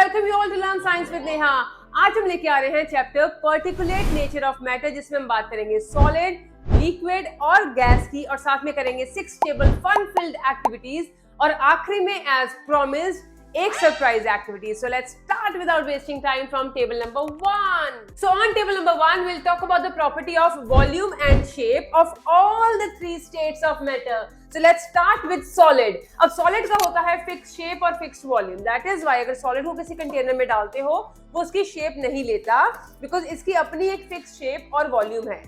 welcome you all to Learn Science with Neha। आज हम लेके आ रहे हैं chapter particulate nature of matter, जिसमें हम बात करेंगे सॉलिड, लिक्विड और गैस की, और साथ में करेंगे 6 स्टेबल फन फिल्ड एक्टिविटीज, और आखिरी में एज प्रॉमिस्ड एक surprise activity. So let's start without wasting time from table number 1. So on table number 1 we'll talk about the property of volume and shape of all the 3 states of matter. So let's start with solid. अब solid का होता है fixed shape और fixed volume. That is why अगर solid को किसी container में डालते हो वो उसकी shape नहीं लेता, because इसकी अपनी एक fixed shape और volume है।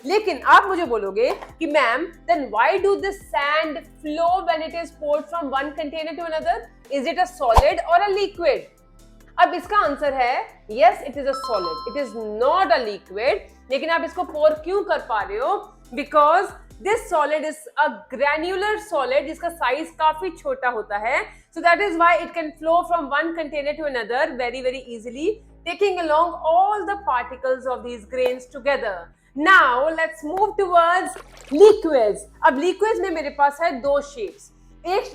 लेकिन आप मुझे बोलोगे कि ma'am then why do the sand flow when it is poured from one container to another? Is it a solid or a liquid? अब इसका आंसर है yes, it is a solid. It is not a liquid. लेकिन आप इसको pour क्यों कर पा रहे हो? Because this solid is a granular solid जिसका साइज काफी छोटा होता है. So that is why it can flow from one container to another very easily, taking along all the particles of these grains together. Now let's move towards liquids. अब liquids में मेरे पास है दो shapes.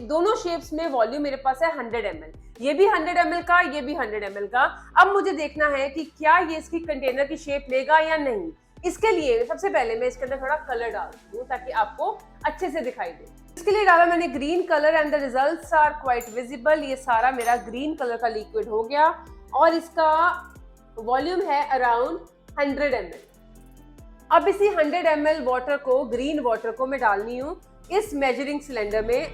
दोनों shapes में volume मेरे पास है 100 ml. ये भी 100 ml का, ये भी 100 ml का. अब मुझे देखना है कि क्या ये इसकी कंटेनर की शेप लेगा या नहीं. इसके लिए सबसे पहले मैं इसके अंदर थोड़ा कलर डालती हूँ ताकि आपको अच्छे से दिखाई दे. इसके लिए डाला मैंने green colour and the results are quite visible. ये सारा मेरा ग्रीन कलर का लिक्विड हो गया और इसका वॉल्यूम है अराउंड 100 ml. अब इसी 100 ml वाटर को, ग्रीन वाटर को मैं डालनी हूँ इस मेजरिंग सिलेंडर में.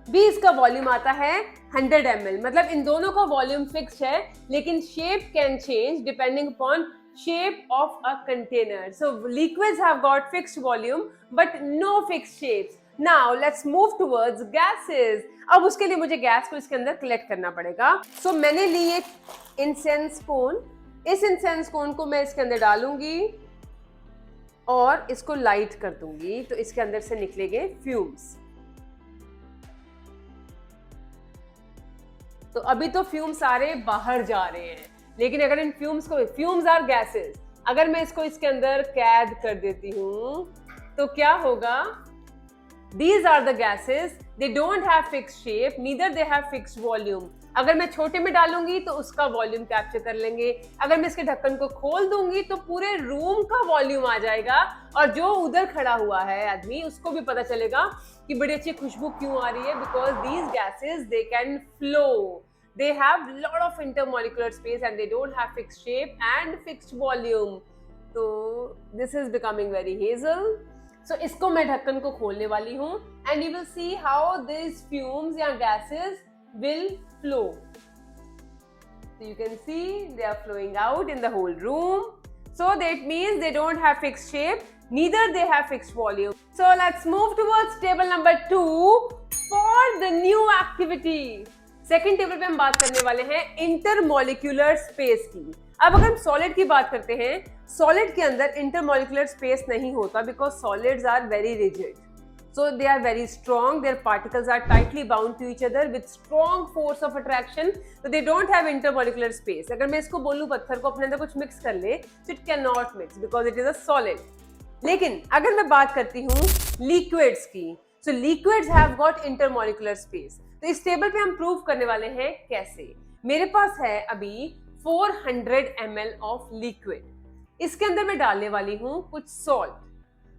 भी इसका वॉल्यूम आता है 100 ml. मतलब इन दोनों का वॉल्यूम फिक्स्ड है, लेकिन shape can change depending upon shape of a container. So liquids have got fixed volume but no fixed shapes. Now let's move towards gases. अब उसके लिए मुझे गैस को इसके अंदर कलेक्ट करना पड़ेगा. सो मैंने ली एक इंसेंस कोन. इस इंसेंस कोन को मैं इसके अंदर डालूंगी और इसको लाइट कर दूंगी, तो इसके अंदर से निकलेंगे फ्यूम्स. तो अभी तो फ्यूम्स सारे बाहर जा रहे हैं, लेकिन अगर इन फ्यूम्स को, फ्यूम्स आर गैसेस, अगर मैं इसको इसके अंदर कैद कर देती हूं तो क्या होगा? These are the gases. They don't have fixed shape, neither they have fixed volume. अगर मैं छोटे में डालूंगी तो उसका वॉल्यूम कैप्चर कर लेंगे. अगर मैं इसके ढक्कन को खोल दूंगी तो पूरे रूम का वॉल्यूम आ जाएगा, और जो उधर खड़ा हुआ है आदमी उसको भी पता चलेगा कि बड़ी अच्छी खुशबू क्यों आ रही है. Because these gases they can flow. They have lot of intermolecular space and they don't have fixed shape and fixed volume. So this is becoming very hazel. So इसको मैं ढक्कन को खोलने वाली हूँ and you will see how these fumes या gases will flow. So you can see they are flowing out in the whole room. So that means they don't have fixed shape, neither they have fixed volume. So let's move towards table number 2 for the new activity. Second table पे हम बात करने वाले हैं intermolecular space की. अब अगर हम सॉलिड की बात करते हैं, सॉलिड के अंदर इंटरमॉलिक्यूलर स्पेस नहीं होता, because solids are very rigid. So they are very strong, their particles are tightly bound to each other with strong force of attraction, so they don't have intermolecular space. अगर मैं इसको बोलूं पत्थर को अपने अंदर कुछ मिक्स कर ले, so it cannot mix because it is a solid. लेकिन अगर मैं बात करती हूँ liquids की, so liquids have got intermolecular space. तो इस टेबल पे हम प्रूव करने वाले हैं कैसे. मेरे पास है अभी 400 ml ऑफ लिक्विड. इसके अंदर मैं डालने वाली हूँ कुछ सॉल्ट.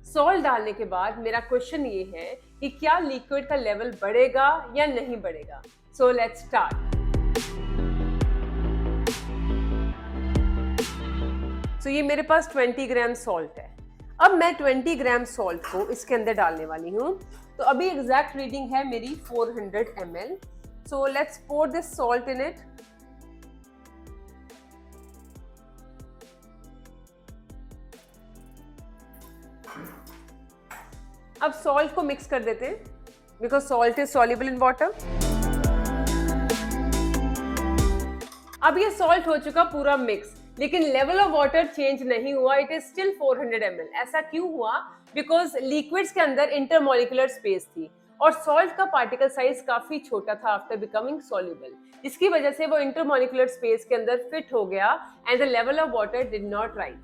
सॉल्ट डालने के बाद मेरा क्वेश्चन ये है कि क्या लिक्विड का लेवल बढ़ेगा या नहीं बढ़ेगा. So let's start. सो ये मेरे पास 20 ग्राम सॉल्ट है. अब मैं 20 ग्राम सॉल्ट को इसके अंदर डालने वाली हूँ. तो अभी एग्जैक्ट रीडिंग है मेरी 400 ml. So let's pour this salt in it. अब सॉल्ट को मिक्स कर देते हैं, because salt is soluble in water. अब ये सॉल्ट हो चुका पूरा मिक्स, लेकिन लेवल ऑफ वाटर चेंज नहीं हुआ. It is still 400 ml. ऐसा क्यों हुआ? बिकॉज लिक्विड्स के अंदर इंटरमॉलिक्यूलर स्पेस थी और सॉल्ट का पार्टिकल साइज काफी छोटा था आफ्टर बिकमिंग सॉल्युबल, जिसकी वजह से वो इंटरमॉलिक्यूलर स्पेस के अंदर फिट हो गया and the level of water did not rise.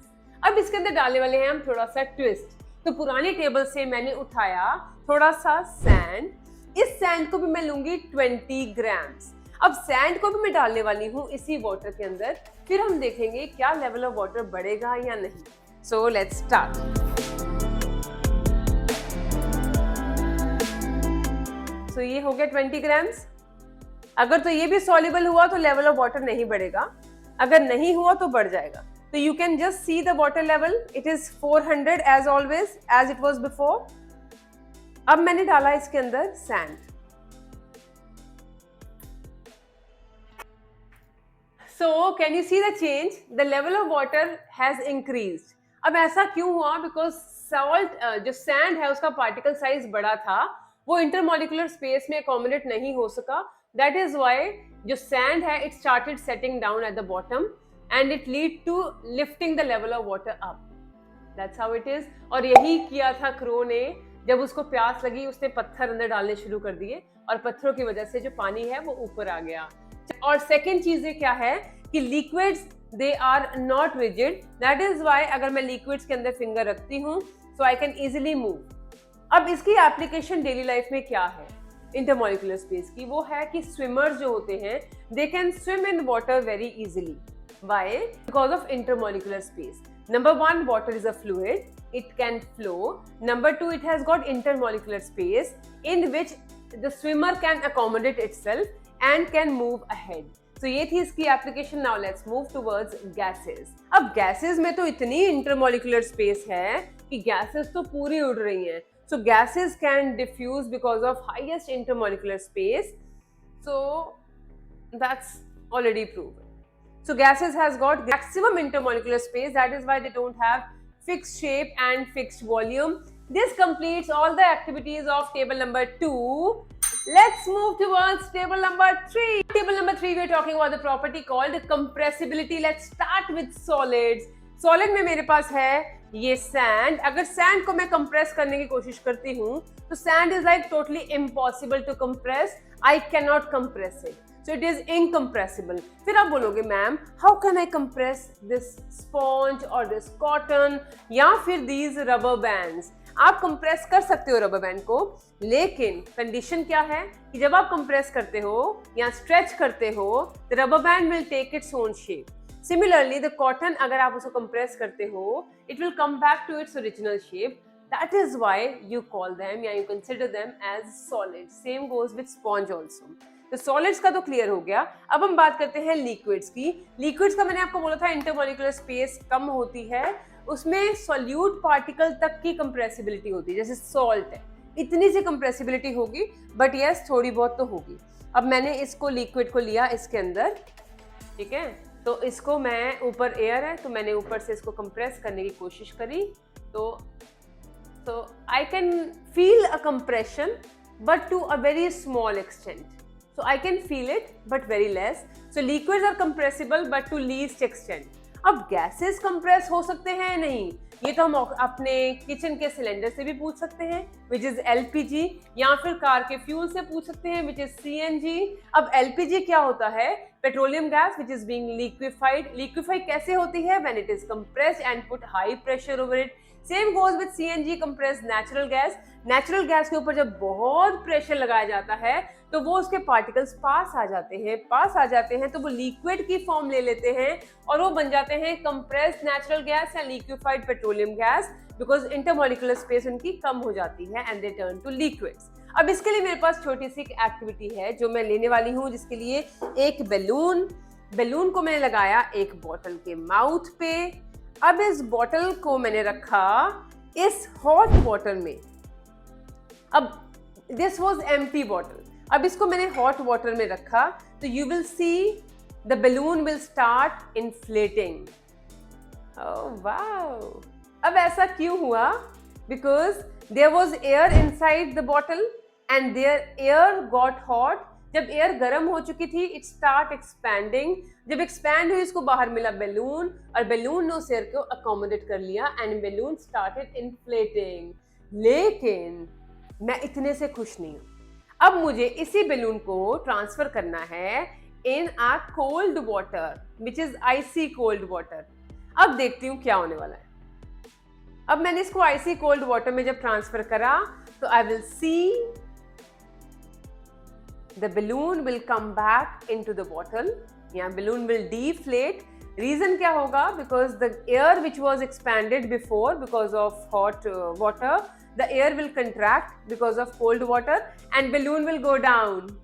अब इसके अंदर डालने वाले हैं हम थोड़ा सा ट्विस्ट. तो पुरानी टेबल से मैंने उठाया थोड़ा सा सैंड. इस सैंड को भी मैं लूंगी 20 ग्राम्स. अब सैंड को भी मैं डालने वाली हूँ इसी वाटर के अंदर, फिर हम देखेंगे क्या लेवल ऑफ वाटर बढ़ेगा या नहीं। So let's start. सो ये हो गया 20 ग्राम्स। अगर तो ये भी सॉल्युबल हुआ तो लेवल ऑफ वाटर नहीं बढ़ेगा, अगर नहीं हुआ तो बढ़ जाएगा। तो you can just see the water level, it is 400 as always, as it was before. अब मैंने डाला इसके अंदर sand. So can you see the change? The level of water has increased. अब ऐसा क्यों हुआ? Because salt, जो sand है उसका particle size बड़ा था, वो intermolecular space में accommodate नहीं हो सका. That is why जो sand है it started setting down at the bottom and it lead to lifting the level of water up. That's how it is. और यही किया था क्रो ने, जब उसको प्यास लगी उसने पत्थर अंदर डालने शुरू कर दिए और पत्थरों की वजह से जो पानी है वो ऊपर आ गया। और सेकेंड चीज ये क्या है कि liquids they are not rigid, that is why अगर मैं लिक्विड्स के अंदर फिंगर रखती हूँ so I can easily move. अब इसकी एप्लीकेशन डेली लाइफ में क्या है इंटरमॉलिक्यूलर स्पेस की? वो है कि स्विमर्स जो होते हैं they can swim in water very easily. Why? Because of intermolecular space. Number one, water is a fluid, it can flow. Number two, it has got intermolecular space in which the swimmer can accommodate itself and can move ahead. So ये थी इसकी application. Now let's move towards gases. अब gases में तो इतनी intermolecular space है कि gases तो पूरी उड़ रही हैं. So gases can diffuse because of highest intermolecular space. So that's already proven. So gases has got maximum intermolecular space, that is why they don't have fixed shape and fixed volume. This completes all the activities of table number 2. Let's move towards table number 3. Table number 3 we are talking about the property called compressibility. Let's start with solids. Solid में मेरे पास है ये sand. अगर sand को मैं compress करने की कोशिश करती हूँ तो sand is like totally impossible to compress. I cannot compress it. So it is incompressible. फिर आप बोलोगे ma'am how can I compress this sponge or this cotton या फिर these rubber bands? आप compress कर सकते हो rubber band को, लेकिन condition क्या है कि जब आप compress करते हो या stretch करते हो the rubber band will take its own shape. Similarly the cotton अगर आप उसको compress करते हो it will come back to its original shape. That is why you call them या you consider them as solids. Same goes with sponge also. तो solids का तो clear हो गया। अब हम बात करते हैं लिक्विड्स की। लिक्विड्स का मैंने आपको बोला था इंटरमॉलिक्यूलर स्पेस कम होती है, उसमें सॉल्यूट पार्टिकल तक की कंप्रेसिबिलिटी होती है। जैसे सॉल्ट है इतनी सी कंप्रेसिबिलिटी होगी, बट यस थोड़ी बहुत तो होगी। अब मैंने इसको लिक्विड को लिया इसके अंदर, ठीक है, तो इसको मैं ऊपर एयर है तो मैंने ऊपर से इसको कंप्रेस करने की कोशिश करी, तो I can feel a compression but to a very small extent. So I can feel it but very less. So liquids are compressible but to least extent. अब gases compress हो सकते हैं या नहीं, ये तो हम अपने किचन के सिलेंडर से भी पूछ सकते हैं which is LPG, या फिर कार के फ्यूल से पूछ सकते हैं which is CNG. अब LPG क्या होता है? Petroleum gas which is being liquefied. Liquefy कैसे होती है? When it is compressed and put high pressure over it. Same goes with CNG, compressed natural gas. Natural gas के ऊपर जब बहुत प्रेशर लगाया जाता है तो वो उसके पार्टिकल्स पास आ जाते हैं तो वो लिक्विड की फॉर्म ले लेते हैं और वो बन जाते हैं कंप्रेस्ड नेचुरल गैस या liquefied petroleum gas, because intermolecular space उनकी कम हो जाती है and they turn two liquids. अब इसके लिए मेरे पास छोटी सी एक्टिविटी है जो मैं लेने वाली हूँ, जिसके लिए एक बैलून को मैंने लगाया एक बॉटल के माउथ पे. अब इस बॉटल को मैंने रखा इस हॉट वाटर में. अब दिस वॉज एम्प्टी बॉटल, अब इसको मैंने हॉट वाटर में रखा तो you will see the balloon will start inflating. Oh wow. अब ऐसा क्यों हुआ? Because there was air inside the bottle and their air got hot. जब एयर गर्म हो चुकी थी इट स्टार्ट एक्सपैंडिंग. जब एक्सपैंड हुई इसको बाहर मिला बैलून और बैलून ने उस एयर को अकोमोडेट कर लिया एंड बैलून स्टार्टेड इन्फ्लेटिंग. लेकिन मैं इतने से खुश नहीं हूं. अब मुझे इसी बैलून को ट्रांसफर करना है in a cold water which is icy cold water. अब देखती हूँ क्या होने वाला है. अब मैंने इसको आइसी कोल्ड वाटर में जब ट्रांसफर करा तो I will see the balloon will come back into the bottle, या balloon will deflate. Reason क्या होगा? Because the air which was expanded before because of hot water, the air will contract because of cold water and balloon will go down.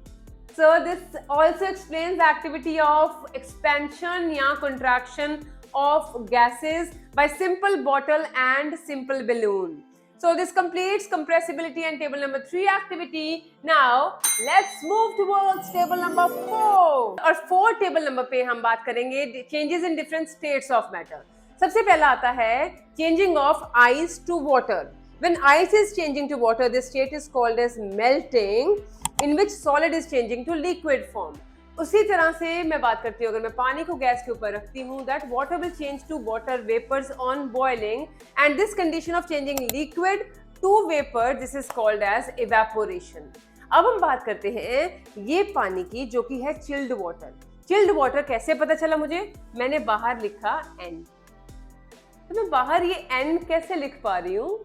So this also explains the activity of expansion या contraction of gases by simple bottle and simple balloon. So this completes compressibility and table number 3 activity. Now let's move towards table number 4. और 4 table number पे हम बात करेंगे changes in different states of matter. सबसे पहला आता है changing of ice to water. When ice is changing to water, this state is called as melting, in which solid is changing to liquid form. उसी तरह से मैं बात करती हूँ, अगर मैं पानी को गैस के ऊपर रखती हूँ, that water will change to water vapors on boiling, and this condition of changing liquid to vapor, this is called as evaporation. अब हम बात करते हैं ये पानी की जो कि है चिल्ड वाटर. चिल्ड वाटर कैसे पता चला मुझे? मैंने बाहर लिखा N, तो मैं बाहर ये N कैसे लिख पा रही हूँ?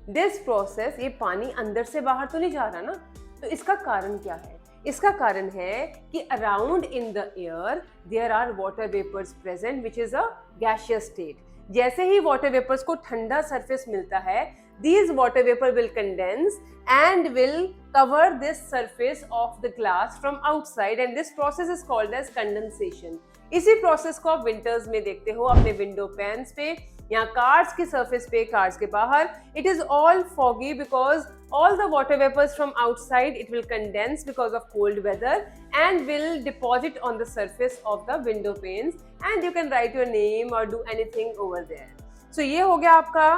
दिस प्रोसेस, ये पानी अंदर से बाहर तो नहीं जा रहा ना, तो इसका कारण क्या है? इसका कारण है कि around in the air there are water vapours present which is a gaseous state. जैसे ही वाटर वेपर्स को ठंडा सरफेस मिलता है, these water vapor will condense and will cover this surface of the glass from outside, and this process is called as condensation. इसी process को आप winters में देखते हो अपने विंडो पैन्स पे या कार्स की सरफेस पे, कार्स के बाहर. It is all foggy because all the water vapors from outside, it will condense because of cold weather and will deposit on the surface of the window panes, and you can write your name or do anything over there. So ये हो गया आपका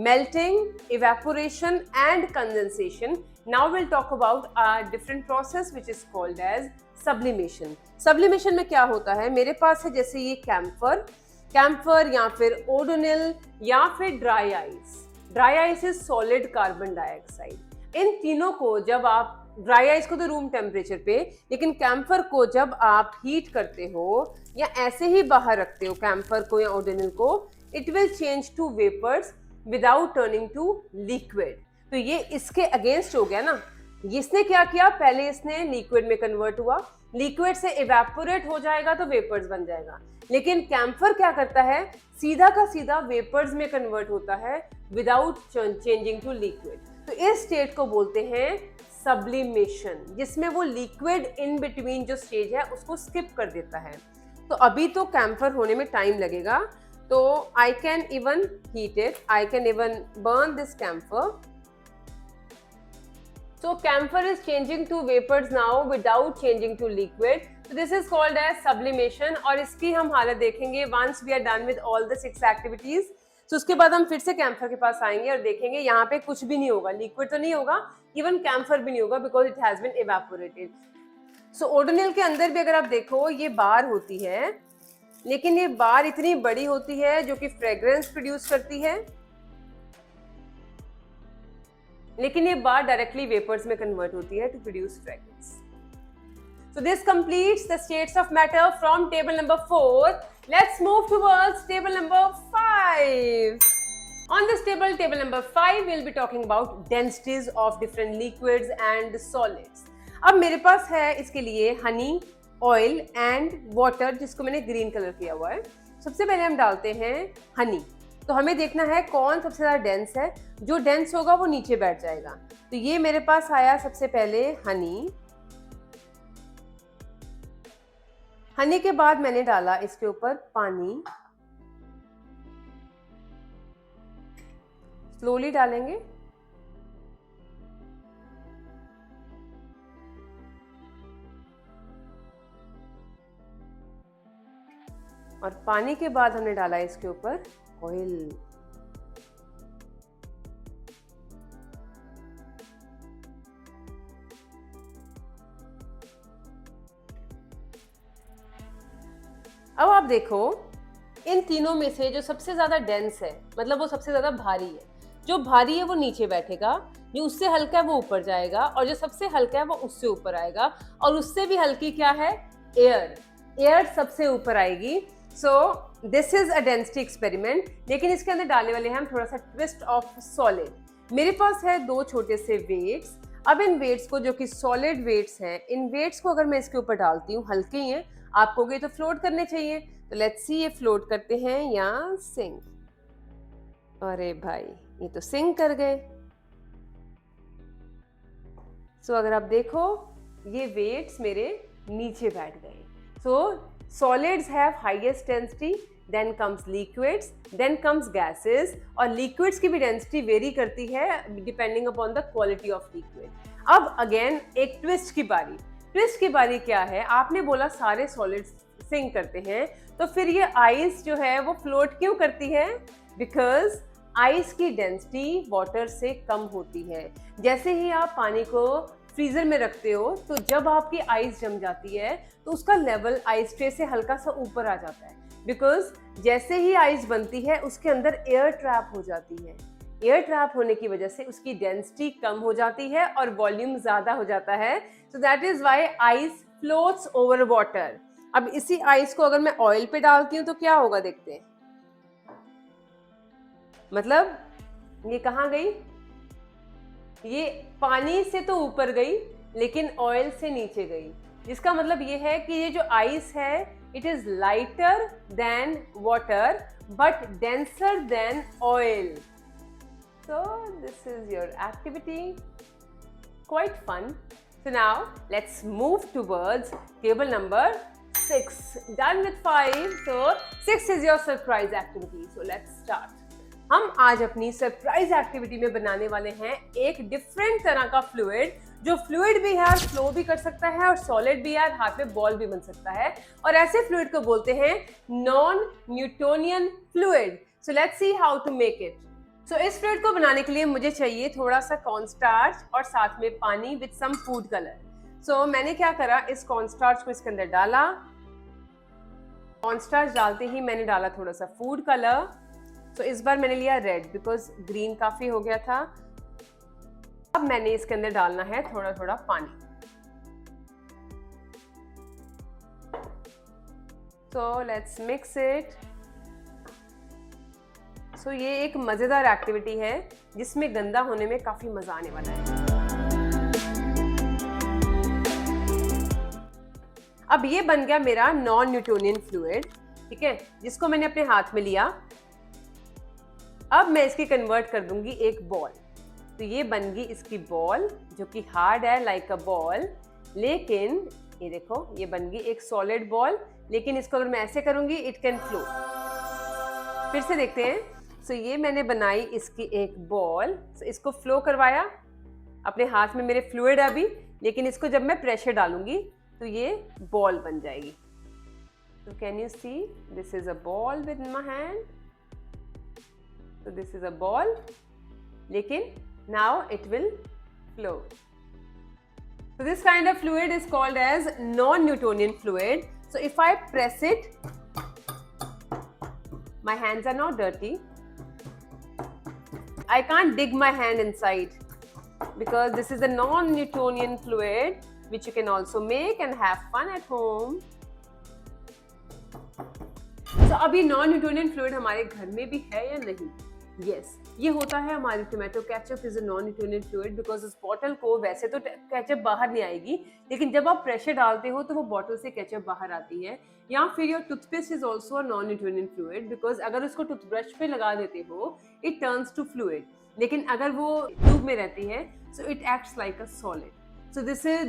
melting, evaporation and condensation. Now we'll talk about a different process which is called as sublimation. Sublimation में क्या होता है? मेरे पास है जैसे ये कैम्फर या फिर ओडोनिल या फिर dry ice. Dry ice is solid carbon dioxide. इन तीनों को जब आप, ड्राई आइस को तो रूम टेम्परेचर पे, लेकिन कैम्फर को जब आप हीट करते हो या ऐसे ही बाहर रखते हो कैम्फर को या ओडोनिल को, it will change to vapours without turning to liquid. तो ये इसके अगेंस्ट हो गया ना. इसने क्या किया? पहले इसने लिक्विड में कन्वर्ट हुआ, लिक्विड से इवेपोरेट हो जाएगा तो वेपर्स बन जाएगा. लेकिन कैम्फर क्या करता है? सीधा का सीधा वेपर्स में कन्वर्ट होता है विदाउट चेंजिंग टू लिक्विड. तो इस स्टेट को बोलते हैं सब्लिमेशन, जिसमें वो लिक्विड इन बिटवीन जो स्टेज है उसको स्किप कर देता है. तो अभी तो कैम्फर होने में टाइम लगेगा, तो I can even heat it, I can even burn this camphor. So camphor is changing to vapors now without changing to liquid. So this is called as sublimation, और इसकी हम हालत देखेंगे once we are done with all the 6 activities. So उसके बाद हम फिर से कैम्फर के पास आएंगे और देखेंगे यहाँ पे कुछ भी नहीं होगा, लिक्विड तो नहीं होगा, इवन कैम्फर भी नहीं होगा because it has been evaporated. So Odonil के अंदर भी अगर आप देखो ये बार होती है, लेकिन ये बार इतनी बड़ी होती है जो कि फ्रेग्रेंस प्रोड्यूस करती है, लेकिन ये बार डायरेक्टली वेपर्स में कन्वर्ट होती है to produce fragrance. So this completes the states of matter from table number 4. Let's move towards table number 5. On this table number 5, we'll be talking about densities of different liquids and solids. अब मेरे पास है इसके लिए Honey, oil and water, जिसको मैंने green colour किया हुआ है. सबसे पहले हम डालते हैं हनी. तो हमें देखना है कौन सबसे ज़्यादा डेंस है. जो डेंस होगा वो नीचे बैठ जाएगा. तो ये मेरे पास आया सबसे पहले हनी. हनी के बाद मैंने डाला इसके ऊपर पानी. स्लोली डालेंगे. और पानी के बाद हमने डाला इसके ऊपर ऑयल. अब आप देखो इन तीनों में से जो सबसे ज्यादा डेंस है, मतलब वो सबसे ज्यादा भारी है. जो भारी है वो नीचे बैठेगा, जो उससे हल्का है वो ऊपर जाएगा, और जो सबसे हल्का है वो उससे ऊपर आएगा, और उससे भी हल्की क्या है? एयर. एयर सबसे ऊपर आएगी. सो this is a density experiment. लेकिन इसके अंदर डालने वाले हैं हम थोड़ा सा ट्विस्ट ऑफ सॉलिड. मेरे पास है 2 छोटे से वेट्स. अब इन वेट्स को, जो कि सॉलिड वेट्स हैं, इन वेट्स को अगर मैं इसके ऊपर डालती हूँ, हल्के ही हैं, आप कहोगे तो फ्लोट करने चाहिए, तो लेट्स सी ये फ्लोट करते हैं या सिंक। अरे भाई ये तो सिंक कर गए। सो अगर आप देखो ये वेट्स मेरे नीचे बैठ गए। So solids have highest density, then comes liquids, then comes gases, और लिक्विड्स की भी डेंसिटी वेरी करती है depending upon the quality of liquid. अब अगेन एक ट्विस्ट की बारी। ट्विस्ट की बारी क्या है, आपने बोला सारे सॉलिड्स सिंक करते हैं, तो फिर ये आइस जो है वो फ्लोट क्यों करती है? बिकॉज आइस की डेंसिटी वाटर से कम होती है। जैसे ही आप पानी को फ्रीजर में रखते हो तो जब आपकी आइस जम जाती है तो उसका लेवल आइस ट्रे से हल्का सा ऊपर आ जाता है, बिकॉज जैसे ही आइस बनती है उसके अंदर एयर ट्रैप हो जाती है। एयर ट्रैप होने की वजह से उसकी डेंसिटी कम हो जाती है और वॉल्यूम ज्यादा हो जाता है। So that is why ice floats over water. अब इसी आइस को अगर मैं ऑयल पे डालती हूँ तो क्या होगा, देखते हैं। मतलब ये कहाँ गई? ये पानी से तो ऊपर गई लेकिन ऑयल से नीचे गई, जिसका मतलब ये है कि ये जो आइस है it is lighter than water but denser than oil. So this is your activity, quite fun. So now let's move towards table number 6. Done with 5. So 6 is your surprise activity. So let's start. हम आज अपनी surprise activity में बनाने वाले हैं एक different तरह का फ्लूइड, जो फ्लूइड भी है और फ्लो भी कर सकता है और सॉलिड भी है और हाथ में बॉल भी बन सकता है, और ऐसे फ्लूइड को बोलते हैं non Newtonian fluid. So let's see how to make it. So इस फ्लूइड को बनाने के लिए मुझे चाहिए थोड़ा सा कॉर्नस्टार्च और साथ में पानी विद सम फूड कलर। सो मैंने क्या करा, इस कॉर्नस्टार्च को इसके अंदर डाला। कॉर्नस्टार्च डालते ही मैंने डाला थोड़ा सा फूड कलर। सो इस बार मैंने लिया रेड बिकॉज ग्रीन काफी हो गया था। अब मैंने इसके अंदर डालना है थोड़ा थोड़ा पानी। So let's mix it. So ये एक मजेदार एक्टिविटी है जिसमें गंदा होने में काफी मजा आने वाला है। अब ये बन गया मेरा नॉन न्यूटोनियन फ्लूइड, ठीक है, जिसको मैंने अपने हाथ में लिया। अब मैं इसकी कन्वर्ट कर दूंगी एक बॉल। तो ये बन गई इसकी बॉल जो कि हार्ड है लाइक अ बॉल, लेकिन ये देखो ये बन गई एक सॉलिड बॉल, लेकिन इसको अगर मैं ऐसे करूंगी इट कैन फ्लो। फिर से देखते हैं। सो ये मैंने बनाई इसकी एक बॉल। इसको फ्लो करवाया अपने हाथ में, मेरे फ्लूइड है अभी, लेकिन इसको जब मैं प्रेशर डालूंगी तो ये बॉल बन जाएगी। तो can you see, this is a ball with my hand. So this is a ball, लेकिन now it will flow. So this kind of fluid is called as non-Newtonian fluid. So if I press it, my hands are not dirty. I can't dig my hand inside because this is a non-Newtonian fluid which you can also make and have fun at home. So अभी non Newtonian fluid हमारे घर में भी है या नहीं? Yes, ये होता है। हमारी tomato ketchup is a non Newtonian fluid because उस बॉटल को, वैसे तो केचप बाहर नहीं आएगी, लेकिन जब आप प्रेशर डालते हो तो वो बॉटल से केचप बाहर आती है। या फिर your toothpaste is also a non Newtonian fluid because अगर उसको टूथब्रश पे लगा देते हो इट टर्न्स टू फ्लूइड, लेकिन अगर वो ट्यूब में रहती है so it acts like a solid. So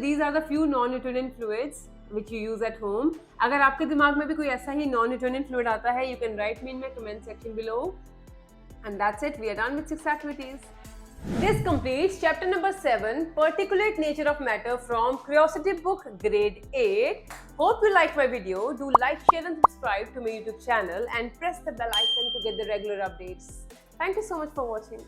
these are the few non Newtonian fluids which you use at home. अगर आपके दिमाग में भी कोई ऐसा ही non Newtonian fluid आता है, you can write me in my comment section below. And that's it. We are done with 6 activities. This completes chapter number 7, Particulate Nature of Matter from Curiosity Book Grade 8. Hope you liked my video. Do like, share and subscribe to my YouTube channel and press the bell icon to get the regular updates. Thank you so much for watching.